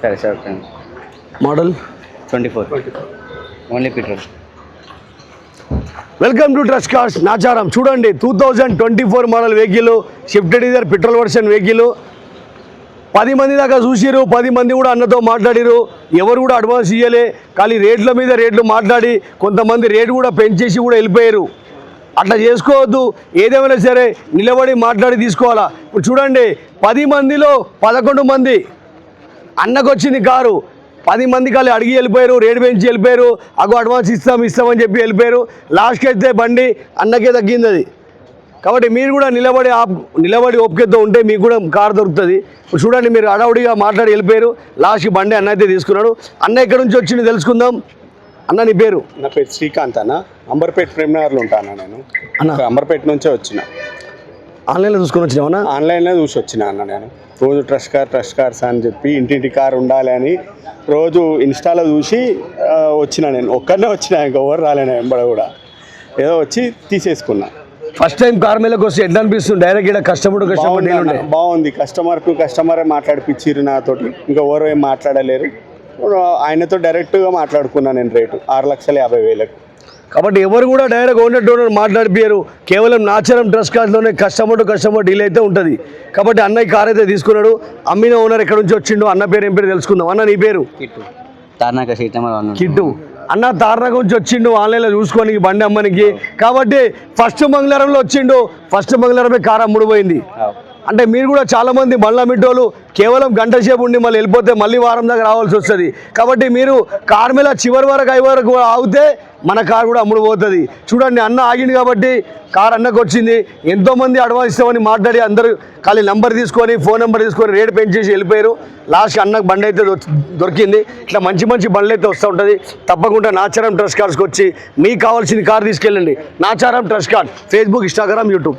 సరే sir model 24 only petrol. Welcome to trust cars Nacharam. చూడండి 2024 model vehicle, shift డీజర్ petrol version vehicle. 10 మంది దాకా చూసిరు, 10 మంది కూడా అన్నతో మాట్లాడిరు. ఎవరు కూడా అడ్వాన్స్ ఇవ్వలే, కానీ రేట్ల మీద రేట్లు మాట్లాడి కొంతమంది రేటు కూడా పెంచేసి కూడా వెళ్ళిపోయారు. అట్లా చేసుకోవద్దు. ఏదేమైనా సరే నిలబడి మాట్లాడి తీసుకోవాలా. ఇప్పుడు చూడండి 10 మందిలో 11 మంది అన్నకు వచ్చింది కారు. 10 మంది కాళ్ళు అడిగి వెళ్ళిపోయారు, రేటు పెంచి వెళ్ళిపోయారు. అగో అడ్వాన్స్ ఇస్తామని చెప్పి వెళ్ళిపోయారు. లాస్ట్కి అయితే బండి అన్నకే తగ్గింది అది. కాబట్టి మీరు కూడా నిలబడి ఓపికతో ఉంటే మీకు కూడా కారు దొరుకుతుంది. ఇప్పుడు చూడండి మీరు అడవుడిగా మాట్లాడి వెళ్ళిపోయారు. లాస్ట్కి బండి అన్న అయితే తీసుకున్నాడు. అన్న ఎక్కడి నుంచి వచ్చింది తెలుసుకుందాం. అన్న నీ పేరు? నా పేరు శ్రీకాంత్ అన్న. అంబర్పేట ప్రేమ్నగర్లో ఉంటాను నేను. అంబర్పేట నుంచే వచ్చిన. ఆన్లైన్లో చూసుకొని వచ్చినావన్నా? ఆన్లైన్లో చూసి వచ్చిన అన్న. నేను రోజు ట్రస్ట్ కార్స్ అని చెప్పి ఇంటింటి కారు ఉండాలి అని రోజు ఇన్స్టాలో చూసి వచ్చిన. నేను ఒక్కడనే వచ్చిన, ఇంకెవరు రాలేను ఎంబడ కూడా. ఏదో వచ్చి తీసేసుకున్నా. ఫస్ట్ టైం కార్ మీదకి వస్తే ఎట్లా అనిపిస్తుంది? డైరెక్ట్ ఇక్కడ కస్టమర్ బాగుంది. కస్టమర్ టు కస్టమరే మాట్లాడిపించారు నాతోటి. ఇంకెవరు ఏం మాట్లాడలేరు. ఆయనతో డైరెక్ట్గా మాట్లాడుకున్నా నేను. రేటు 6,50,000. కాబట్టి ఎవరు కూడా డైరెక్ట్ ఓనర్ డోనర్ మాట్లాడిపోయారు. కేవలం నాచారం ట్రస్ట్ కార్డ్లోనే కస్టమర్ టు కస్టమర్ డీల్ అయితే ఉంటుంది. కాబట్టి అన్నయ్య కార్ అయితే తీసుకున్నాడు. అమ్మిన ఓనర్ ఎక్కడి నుంచి వచ్చిండు, అన్న పేరు ఏం పేరు తెలుసుకుందాం. అన్న నీ పేరు? కిట్టు. అన్న తార్నాక నుంచి వచ్చిండు ఆన్లైన్లో చూసుకోనికి బండి అమ్మనికి. కాబట్టి ఫస్ట్ మంగళవారంలో వచ్చిండు. ఫస్ట్ మంగళవారమే కారు అమ్ముడుపోయింది. అంటే మీరు కూడా చాలామంది బండ్ల మిట్టోళ్ళు కేవలం గంట సేపు ఉండి మళ్ళీ వెళ్ళిపోతే మళ్ళీ వారం దాకా రావాల్సి వస్తుంది. కాబట్టి మీరు కారు మీద చివరి వరకు 5 వరకు ఆగితే మన కారు కూడా అమ్ముడుపోతుంది. చూడండి అన్న ఆగింది కాబట్టి కారు అన్నకు వచ్చింది. ఎంతోమంది అడ్వాన్స్ ఇస్తామని మాట్లాడి అందరూ ఖాళీ నెంబర్ తీసుకొని ఫోన్ నెంబర్ తీసుకొని రేటు పెంచేసి వెళ్ళిపోయారు. లాస్ట్ అన్నకు బండి అయితే దొరికింది. ఇట్లా మంచి బండ్లు అయితే వస్తూ ఉంటుంది. తప్పకుండా నాచారం ట్రస్ట్ కార్స్కి వచ్చి మీకు కావాల్సిన కారు తీసుకెళ్ళండి. Nacharam trust card, Facebook, Instagram, YouTube.